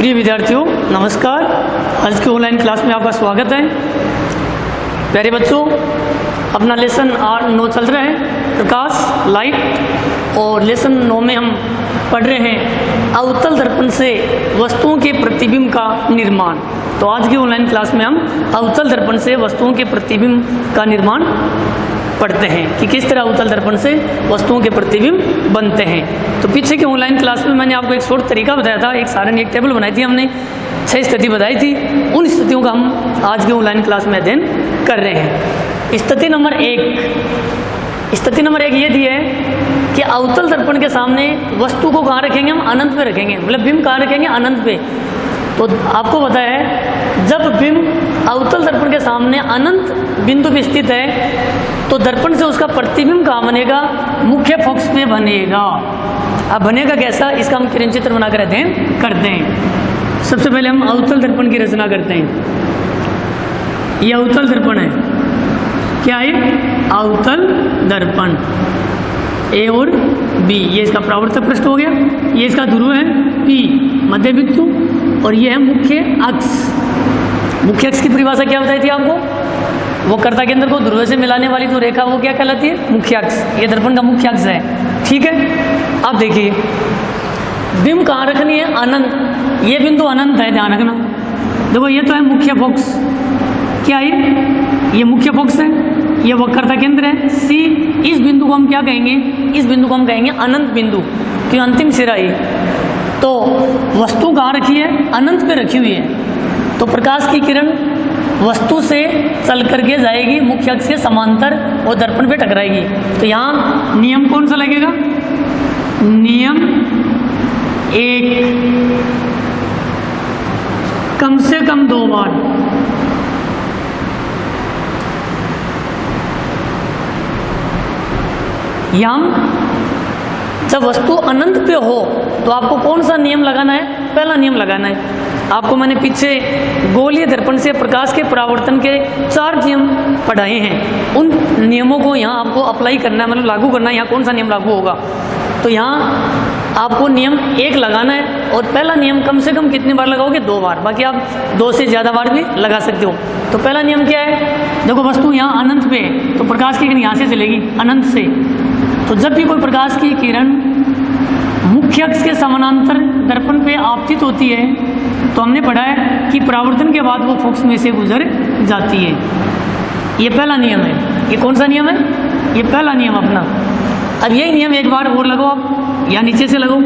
प्रिय विद्यार्थियों नमस्कार। आज की ऑनलाइन क्लास में आपका स्वागत है। प्यारे बच्चों, अपना लेसन 9 चल रहा है, प्रकाश लाइट, और लेसन 9 में हम पढ़ रहे हैं अवतल दर्पण से वस्तुओं के प्रतिबिंब का निर्माण। तो आज की ऑनलाइन क्लास में हम अवतल दर्पण से वस्तुओं के प्रतिबिंब का निर्माण पढ़ते हैं कि किस तरह अवतल दर्पण से वस्तुओं के प्रतिबिंब बनते हैं। तो पीछे की ऑनलाइन क्लास में मैंने आपको एक शॉर्ट तरीका बताया था, एक सारणी, एक टेबल बनाई थी, हमने 6 स्थिति बताई थी। उन स्थितियों का हम आज की ऑनलाइन क्लास में अध्ययन कर रहे हैं। स्थिति नंबर 1 ये दी है कि अवतल दर्पण के सामने वस्तु को कहाँ रखेंगे? हम अनंत पे रखेंगे, मतलब बिंब कहाँ रखेंगे? अनंत पे। तो आपको पता है जब बिंब अवतल दर्पण के सामने अनंत बिंदु पे स्थित है तो दर्पण से उसका प्रतिबिंब कहाँ बनेगा? मुख्य फोकस पे बनेगा। अब बनेगा कैसा, इसका हम किरण चित्र बनाकर अध्ययन करते हैं। सबसे पहले हम अवतल दर्पण की रचना करते हैं। यह अवतल दर्पण है। क्या है? अवतल दर्पण। ए और बी, ये इसका परावर्तक पृष्ठ हो गया, ये इसका ध्रुव है पी, मध्य बिंदु, और ये है मुख्य अक्ष। मुख्य अक्ष की परिभाषा क्या बताई थी आपको? वो कर्ता केंद्र को ध्रुव से मिलाने वाली जो रेखा वो क्या कहलाती है? मुख्य अक्ष। ये दर्पण का मुख्य अक्ष है, ठीक है। अब देखिए बिंब कहाँ रखनी है? अनंत। ये बिंदु अनंत है, ध्यान रखना। देखो ये तो है मुख्य फोकस। क्या है? ये मुख्य फोकस है, ये वक्रता केंद्र है सी। इस बिंदु को हम क्या कहेंगे? इस बिंदु को हम कहेंगे अनंत बिंदु, क्योंकि अंतिम सिरा ही। तो वस्तु कहाँ रखी है? अनंत पे रखी हुई है। तो प्रकाश की किरण वस्तु से चल करके जाएगी मुख्य अक्ष के समांतर और दर्पण पे टकराएगी। तो यहाँ नियम कौन सा लगेगा? नियम 1, कम से कम 2 बार। यहाँ जब वस्तु अनंत पे हो तो आपको कौन सा नियम लगाना है? पहला नियम लगाना है। आपको मैंने पीछे गोलीय दर्पण से प्रकाश के परावर्तन के 4 नियम पढ़ाए हैं। उन नियमों को यहाँ आपको अप्लाई करना है, मतलब लागू करना है। यहाँ कौन सा नियम लागू होगा? तो यहाँ आपको नियम 1 लगाना है, और पहला नियम कम से कम कितनी बार लगाओगे? 2 बार। बाकी आप 2 से ज़्यादा बार भी लगा सकते हो। तो पहला नियम क्या है? देखो वस्तु यहाँ अनंत पे है तो प्रकाश की किरण यहाँ से चलेगी अनंत से। तो जब भी कोई प्रकाश की किरण मुख्य अक्ष के समानांतर दर्पण पे आपतित होती है तो हमने पढ़ा है कि परावर्तन के बाद वो फोकस में से गुजर जाती है। ये पहला नियम है। ये कौन सा नियम है? ये पहला नियम अपना। अब यही नियम एक बार और लगाओ आप, या नीचे से लगाओ।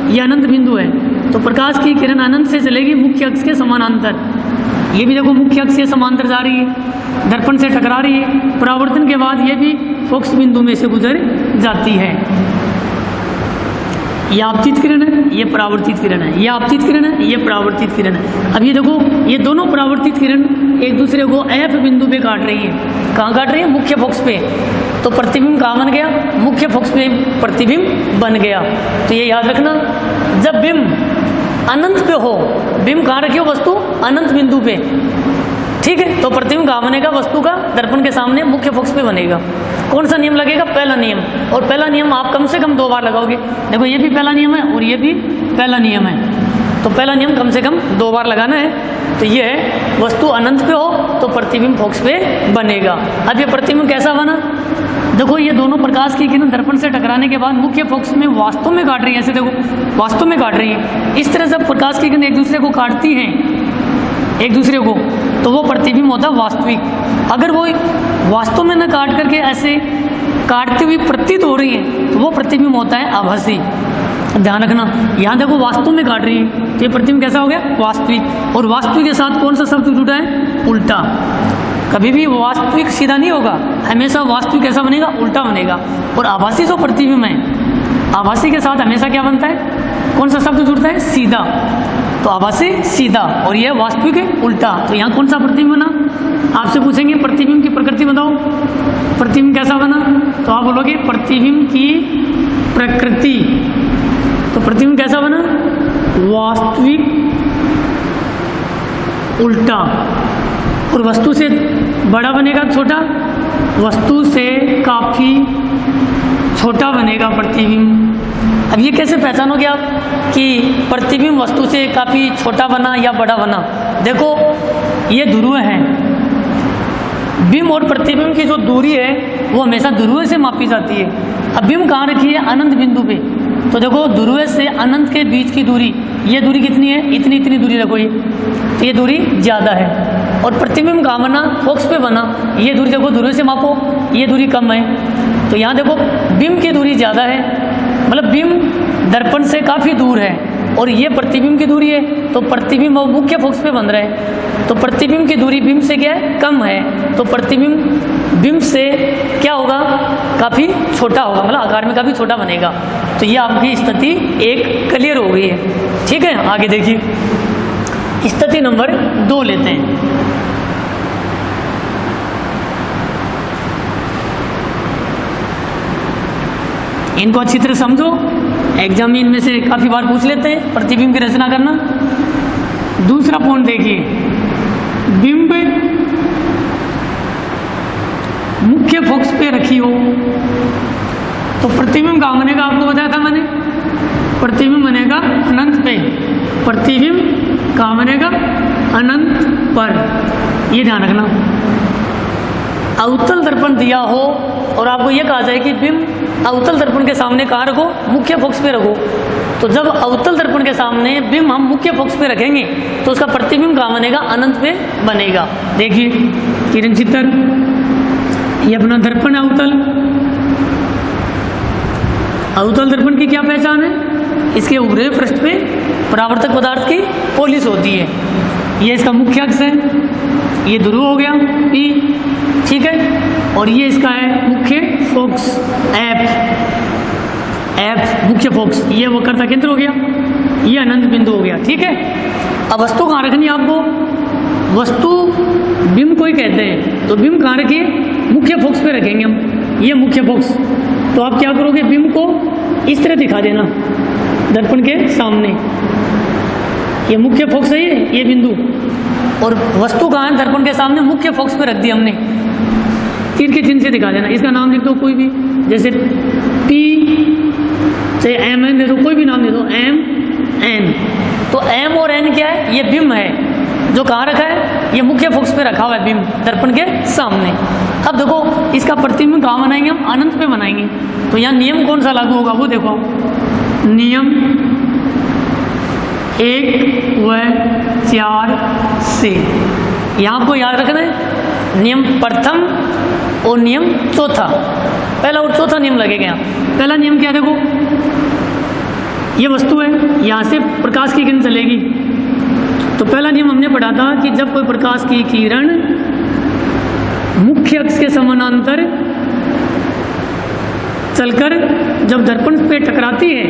ये अनंत बिंदु है तो प्रकाश की किरण अनंत से चलेगी मुख्य अक्ष के समानांतर। ये भी देखो मुख्य अक्ष से समांतर जा रही है, दर्पण से टकरा रही है। परावर्तन के बाद ये भी फोकस बिंदु में से गुजर जाती है। ये आपतित किरण है, ये परावर्तित किरण है। ये आपतित किरण है, ये परावर्तित किरण है। अब ये देखो ये दोनों परावर्तित किरण एक दूसरे को एफ बिंदु पे काट रही है। कहाँ काट रही है? मुख्य फोकस पे। तो प्रतिबिंब कहाँ बन गया? मुख्य फोकस पे प्रतिबिंब बन गया। तो ये याद रखना, जब बिंब अनंत पे हो, बिंब कहाँ रखी हो? वस्तु अनंत बिंदु पे, ठीक है। तो प्रतिबिंब कहाँ बनेगा? वस्तु का दर्पण के सामने मुख्य फोकस पे बनेगा। कौन सा नियम लगेगा? पहला नियम। और पहला नियम आप कम से कम 2 बार लगाओगे। देखो ये भी पहला नियम है और ये भी पहला नियम है। तो पहला नियम कम से कम 2 बार लगाना है। तो ये है वस्तु अनंत पे हो तो प्रतिबिंब फोकस पे बनेगा। अब ये प्रतिबिंब कैसा बना? देखो ये दोनों प्रकाश की किरण दर्पण से टकराने के बाद मुख्य फोकस में वास्तव में काट रही है। ऐसे देखो वास्तव में काट रही है। इस तरह जब प्रकाश की किरण एक दूसरे को काटती हैं, एक दूसरे को, तो वो प्रतिबिंब होता है वास्तविक। अगर वो वास्तव में न काट करके ऐसे काटती हुई प्रतीत हो रही है तो वो प्रतिबिंब होता है आभासी। ध्यान रखना, यहाँ देखो वास्तव में काट रही है तो ये प्रतिबिंब कैसा हो गया? वास्तविक। और वास्तविक के साथ कौन सा शब्द जुड़ा है? उल्टा। कभी भी वास्तविक सीधा नहीं होगा, हमेशा वास्तविक कैसा बनेगा? उल्टा बनेगा। और आभासी जो प्रतिबिंब है, आभासी के साथ हमेशा क्या बनता है? कौन सा शब्द जुड़ता है? सीधा। तो आभासी सीधा और यह वास्तविक है उल्टा। तो यहाँ कौन सा प्रतिबिंब बना? आपसे पूछेंगे प्रतिबिंब की प्रकृति बताओ, प्रतिबिंब कैसा बना? तो आप बोलोगे प्रतिबिंब की प्रकृति। तो प्रतिबिंब कैसा बना? वास्तविक उल्टा। और वस्तु से बड़ा बनेगा छोटा, वस्तु से काफ़ी छोटा बनेगा प्रतिबिंब। अब ये कैसे पहचानोगे आप कि प्रतिबिंब वस्तु से काफ़ी छोटा बना या बड़ा बना? देखो ये ध्रुव है, बिंब और प्रतिबिंब की जो दूरी है वो हमेशा ध्रुव से मापी जाती है। अब बिंब कहाँ रखी है? अनंत बिंदु पे। तो देखो ध्रुव से अनंत के बीच की दूरी, ये दूरी कितनी है? इतनी इतनी दूरी रखो, ये तो ये दूरी ज़्यादा है। और प्रतिबिंब कहाँ बना? फोकस पे बना, ये दूरी देखो ध्रुव से मापो, ये दूरी कम है। तो यहाँ देखो बिंब की दूरी ज़्यादा है, मतलब बिंब दर्पण से काफ़ी दूर है, और ये प्रतिबिंब की दूरी है। तो प्रतिबिंब मुख्य फोकस पे बन रहा है, तो प्रतिबिंब की दूरी बिंब से क्या है? कम है। तो प्रतिबिंब बिंब से क्या होगा? काफ़ी छोटा होगा, मतलब आकार में काफ़ी छोटा बनेगा। तो ये आपकी स्थिति एक क्लियर हो गई है। ठीक है, आगे देखिए स्थिति नंबर 2 लेते हैं। इनको अच्छी तरह समझो, एग्जाम में इनमें से काफ़ी बार पूछ लेते हैं। प्रतिबिंब की रचना करना। दूसरा पॉइंट देखिए, बिंब मुख्य फोकस पे रखी हो तो प्रतिबिंब कहाँ बनेगा? आपको बताया था मैंने, प्रतिबिंब बनेगा अनंत पे। प्रतिबिंब कहाँ बनेगा? अनंत पर। ये ध्यान रखना। अवतल दर्पण दिया हो और आपको ये कहा जाए कि बिंब अवतल दर्पण के सामने कहाँ रखो? मुख्य फोकस पे रखो। तो जब अवतल दर्पण के सामने बिंब हम मुख्य फोकस पे रखेंगे तो उसका प्रतिबिंब कहाँ बनेगा? अनंत पे बनेगा। देखिए किरण चित्र, ये अपना दर्पण है अवतल। अवतल दर्पण की क्या पहचान है? इसके उभरे पृष्ठ पे परावर्तक पदार्थ की पॉलिश होती है। ये इसका मुख्य अक्ष है, ये ध्रुव हो गया P, ठीक है, और ये इसका है मुख्य फोकस F मुख्य फोकस। ये वक्रता केंद्र हो गया, ये अनंत बिंदु हो गया। ठीक है, अब वस्तु कहाँ रखनी है आपको? वस्तु बिंब को ही कहते हैं, तो बिंब कहाँ रखिए? मुख्य फोकस पे रखेंगे हम, ये मुख्य फोकस। तो आप क्या करोगे? बिंब को इस तरह दिखा देना दर्पण के सामने, ये मुख्य फोकस है, ये बिंदु, और वस्तु कहाँ है? दर्पण के सामने मुख्य फोकस पे रख दिया हमने। तीर के चिन्ह से दिखा देना। इसका नाम लिख दो कोई भी, जैसे P चाहे MN दे दो, कोई भी नाम दे दो, MN। तो M और N क्या है? ये बिंब है जो कहाँ रखा है? ये मुख्य फोकस पे रखा हुआ है बिंब दर्पण के सामने। अब देखो इसका प्रतिबिंब कहाँ बनाएंगे हम? अनंत पे बनाएंगे। तो यहाँ नियम कौन सा लागू होगा वो देखो, नियम 1 व 4 से। यहाँ आपको याद रखना है नियम प्रथम और नियम चौथा, पहला और चौथा नियम लगेगा यहाँ। पहला नियम क्या है? देखो ये वस्तु है, यहाँ से प्रकाश की किरण चलेगी। तो पहला नियम हमने पढ़ा था कि जब कोई प्रकाश की किरण मुख्य अक्ष के समानांतर चलकर जब दर्पण पे टकराती है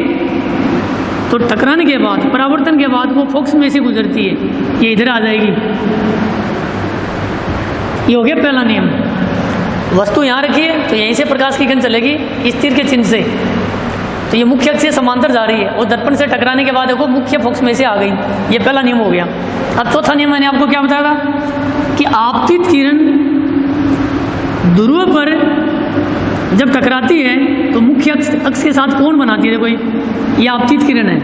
तो टकराने के बाद, परावर्तन के बाद वो फोकस में से गुजरती है, ये इधर आ जाएगी। ये हो गया पहला नियम। वस्तु यहाँ रखी है तो यहीं से प्रकाश की किरण चलेगी इस तीर के चिन्ह से, तो ये मुख्य अक्ष से समांतर जा रही है और दर्पण से टकराने के बाद देखो मुख्य फोकस में से आ गई। ये पहला नियम हो गया। अब चौथा नियम मैंने आपको क्या बताया था कि आपतित किरण ध्रुव पर जब टकराती है तो मुख्य अक्ष के साथ कोण बनाती है। देखो ये आपतित किरण है,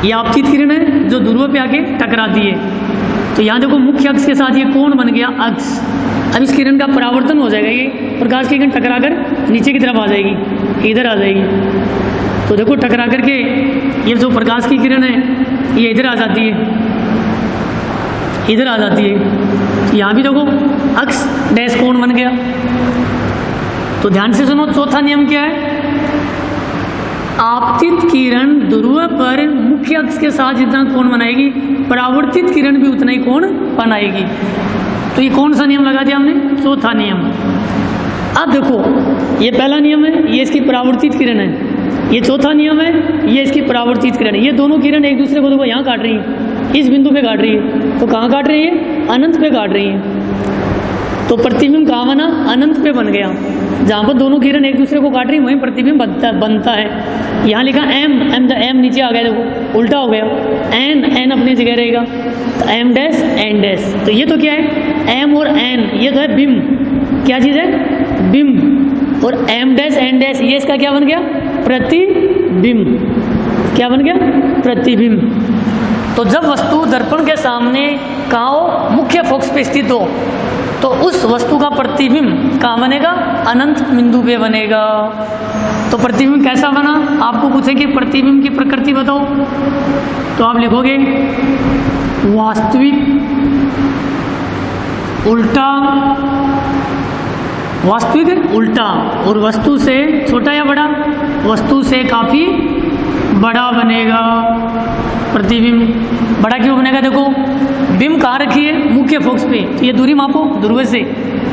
ये आपतित किरण है जो ध्रुव पे आके टकराती है। तो यहाँ देखो मुख्य अक्ष के साथ ये कोण बन गया अक्ष। अब इस किरण का परावर्तन हो जाएगा, ये प्रकाश की किरण टकरा कर नीचे की तरफ आ जाएगी, इधर आ जाएगी। तो देखो टकरा करके ये जो प्रकाश की किरण है ये इधर आ जाती है, इधर आ जाती है। यहाँ भी देखो अक्ष डैश कोण बन गया। तो ध्यान से सुनो, चौथा नियम क्या है? आपतित किरण ध्रुव पर मुख्य अक्ष के साथ जितना कोण बनाएगी, परावर्तित किरण भी उतना ही कोण बनाएगी। तो ये कौन सा नियम लगा दिया हमने? चौथा नियम। अब देखो ये पहला नियम है, ये इसकी परावर्तित किरण है। ये चौथा नियम है, ये इसकी परावर्तित किरण है। ये दोनों किरण एक दूसरे को देखो यहाँ काट रही है, इस बिंदु पे काट रही है। तो कहाँ काट रही है? अनंत पे काट रही है। तो प्रतिबिंब कहाँ बना? अनंत पे बन गया। जहाँ पर दोनों किरण एक दूसरे को काट रही है वहीं प्रतिबिंब बनता है। यहाँ लिखा M नीचे आ गया, देखो उल्टा हो गया। N अपनी जगह रहेगा, तो M डैश N डैश। तो ये तो क्या है? M और N, ये तो है बिंब। क्या चीज़ है? बिंब। और एम डैश एन डैश ये इसका क्या बन गया, प्रतिबिंब। क्या बन गया, प्रतिबिंब। तो जब वस्तु दर्पण के सामने कहाँ हो, मुख्य फोकस पे स्थित हो, तो उस वस्तु का प्रतिबिंब कहाँ बनेगा, अनंत बिंदु पे बनेगा। तो प्रतिबिंब कैसा बना, आपको पूछे कि प्रतिबिंब की प्रकृति बताओ, तो आप लिखोगे वास्तविक, उल्टा, वास्तविक उल्टा, और वस्तु से छोटा या बड़ा, वस्तु से काफ़ी बड़ा बनेगा प्रतिबिंब। बड़ा क्यों बनेगा, देखो बिंब कहाँ रखी है, मुख्य फोकस पे, तो ये दूरी मापो ध्रुव से,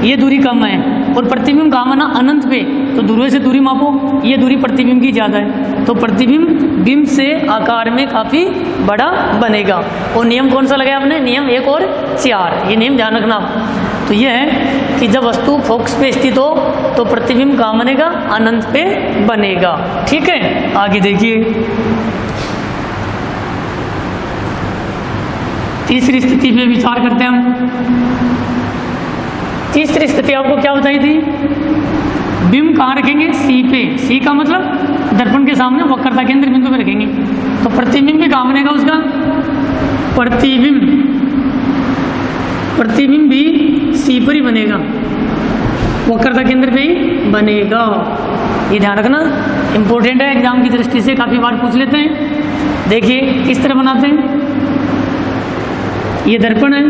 ये दूरी कम है, और प्रतिबिंब कहाँ बना, अनंत पे, तो ध्रुव से दूरी मापो, ये दूरी प्रतिबिंब की ज़्यादा है, तो प्रतिबिंब बिंब से आकार में काफ़ी बड़ा बनेगा। और नियम कौन सा लगाया आपने, नियम 1 और 4, ये नियम ध्यान रखना। तो ये है कि जब वस्तु फोकस पे स्थित हो तो प्रतिबिंब कहाँ बनेगा, अनंत पे बनेगा। ठीक है, आगे देखिए तीसरी स्थिति पे विचार करते हैं हम। तीसरी स्थिति आपको क्या बताई थी, बिंब कहाँ रखेंगे, सी पे, सी का मतलब दर्पण के सामने वक्रता केंद्र बिंदु पे रखेंगे, तो प्रतिबिंब भी कहाँ बनेगा उसका, प्रतिबिंब, प्रतिबिंब भी सी पर ही बनेगा, वक्रता केंद्र पे ही बनेगा। ये ध्यान रखना, इंपॉर्टेंट है, एग्जाम की दृष्टि से काफ़ी बार पूछ लेते हैं। देखिए किस तरह बनाते हैं, ये दर्पण है,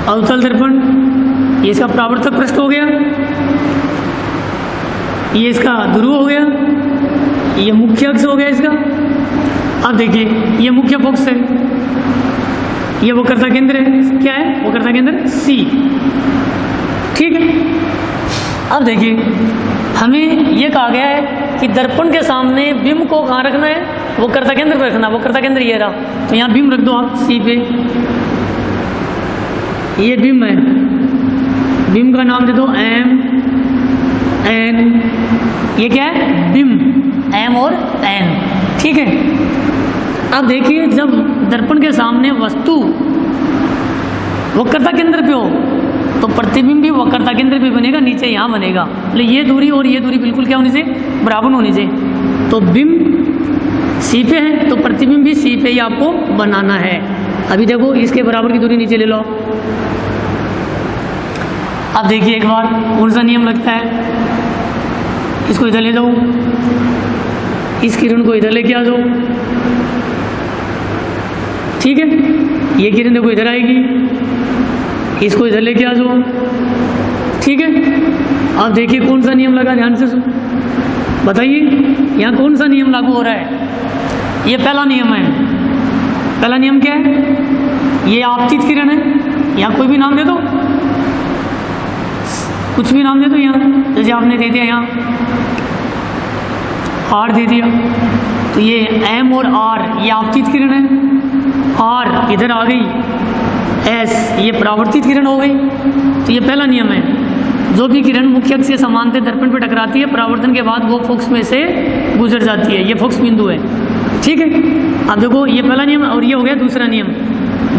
अवतल दर्पण, ये इसका परावर्तक पृष्ठ हो गया, ये इसका ध्रुव हो गया, ये मुख्य अक्ष हो गया इसका। अब देखिए ये मुख्य फोकस है, ये वक्रता केंद्र है, क्या है, वक्रता केंद्र सी। ठीक है, अब देखिए हमें ये कहा गया है कि दर्पण के सामने बिंब को कहाँ रखना है, वक्रता केंद्र पर रखना, वक्रता केंद्र ये रहा, तो यहाँ बिंब रख दो आप सी पे, ये बिंब है, बिंब का नाम दे दो एम एन, ये क्या है, बिंब, एम और एन। ठीक है, अब देखिए जब दर्पण के सामने वस्तु वक्रता केंद्र पे हो तो प्रतिबिंब भी वक्रता केंद्र पे बनेगा, नीचे यहाँ बनेगा, मतलब ये दूरी और ये दूरी बिल्कुल क्या होनी चाहिए, बराबर होनी चाहिए। तो बिंब सी पे है तो प्रतिबिंब भी सी पे ही आपको बनाना है। अभी देखो इसके बराबर की दूरी नीचे ले लो। अब देखिए एक बार कौन सा नियम लगता है, इसको इधर ले दो, इस किरण को इधर लेके आ जाओ। ठीक है, ये किरण देखो इधर आएगी, इसको इधर लेके आ जाओ। ठीक है, अब देखिए कौन सा नियम लगा, ध्यान से बताइए यहाँ कौन सा नियम लागू हो रहा है। ये पहला नियम है। पहला नियम क्या है, ये आपतित किरण है, यहाँ कोई भी नाम दे दो, कुछ भी नाम दे दो, यहाँ जैसे आपने दे दिया, यहाँ आर दे दिया, तो ये एम और आर ये आपतित किरण है, आर इधर आ गई, एस ये परावर्तित किरण हो गई। तो ये पहला नियम है, जो भी किरण मुख्य अक्ष के समांतर दर्पण पर टकराती है, परावर्तन के बाद वो फोकस में से गुजर जाती है, ये फोकस बिंदु है। ठीक है, अब देखो ये पहला नियम और ये हो गया दूसरा नियम।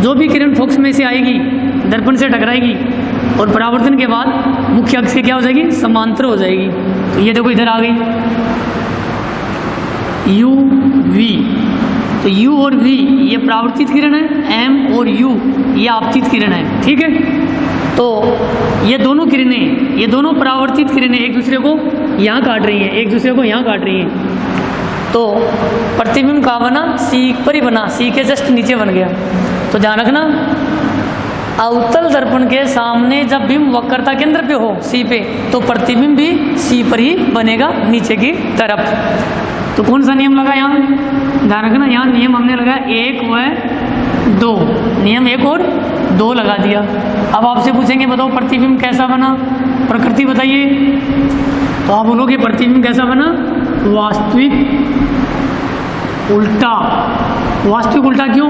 जो भी किरण फोकस में से आएगी, दर्पण से टकराएगी और परावर्तन के बाद मुख्य अक्ष से क्या हो जाएगी, समांतर हो जाएगी। तो ये देखो इधर आ गई यू वी, तो U और V ये परावर्तित किरण है, M और U ये आपतित किरण है। ठीक है, तो ये दोनों किरणें, ये दोनों परावर्तित किरणें एक दूसरे को यहाँ काट रही हैं, एक दूसरे को यहाँ काट रही हैं। तो प्रतिबिंब कहाँ बना, C पर ही बना, C के जस्ट नीचे बन गया। तो ध्यान रखना, अवतल दर्पण के सामने जब बिंब वक्रता केंद्र पे हो C पे, तो प्रतिबिंब भी C पर ही बनेगा, नीचे की तरफ। तो कौन सा नियम लगा यहाँ, ध्यान रखना, यहाँ नियम हमने लगाया 1 व 2, नियम 1 और 2 लगा दिया। अब आपसे पूछेंगे बताओ प्रतिबिंब कैसा बना, प्रकृति बताइए, तो आप बोलोगे प्रतिबिंब कैसा बना, वास्तविक उल्टा। वास्तविक उल्टा क्यों,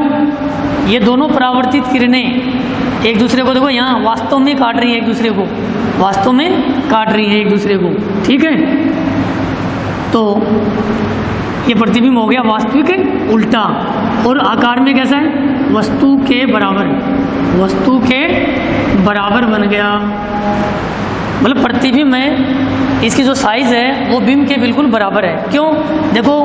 ये दोनों परावर्तित किरणें एक दूसरे को देखो यहाँ वास्तव में काट रही है, एक दूसरे को वास्तव में काट रही है एक दूसरे को। ठीक है, तो ये प्रतिबिंब हो गया वास्तविक उल्टा, और आकार में कैसा है, वस्तु के बराबर, वस्तु के बराबर बन गया, मतलब प्रतिबिंब है इसकी जो साइज़ है वो बिंब के बिल्कुल बराबर है। क्यों? देखो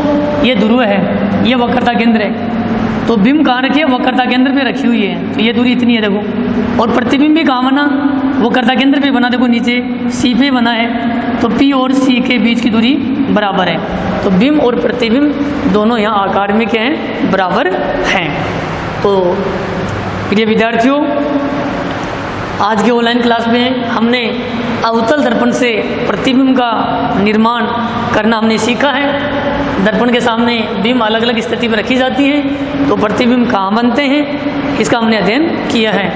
ये ध्रुव है, ये वक्रता केंद्र है, तो बिंब कहाँ रखी है? वक्रता केंद्र पे रखी हुई है, तो ये दूरी इतनी है देखो। और प्रतिबिंब भी कहाँ बना? वक्रता केंद्र पे बना, देखो नीचे सी पे बना है, तो पी और सी के बीच की दूरी बराबर है। तो बिंब और प्रतिबिंब दोनों यहाँ आकार में क्या हैं? बराबर हैं। तो प्रिय विद्यार्थियों, आज के ऑनलाइन क्लास में हमने अवतल दर्पण से प्रतिबिंब का निर्माण करना हमने सीखा है। दर्पण के सामने बिंब अलग अलग स्थिति में रखी जाती है, तो प्रतिबिंब कहाँ बनते हैं इसका हमने अध्ययन किया है।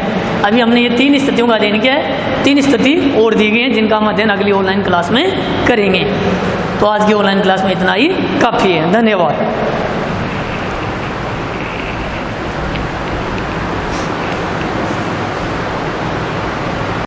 अभी हमने ये 3 स्थितियों का अध्ययन किया है, 3 स्थिति और दी गई हैं जिनका हम अध्ययन अगली ऑनलाइन क्लास में करेंगे। तो आज की ऑनलाइन क्लास में इतना ही काफ़ी है। धन्यवाद।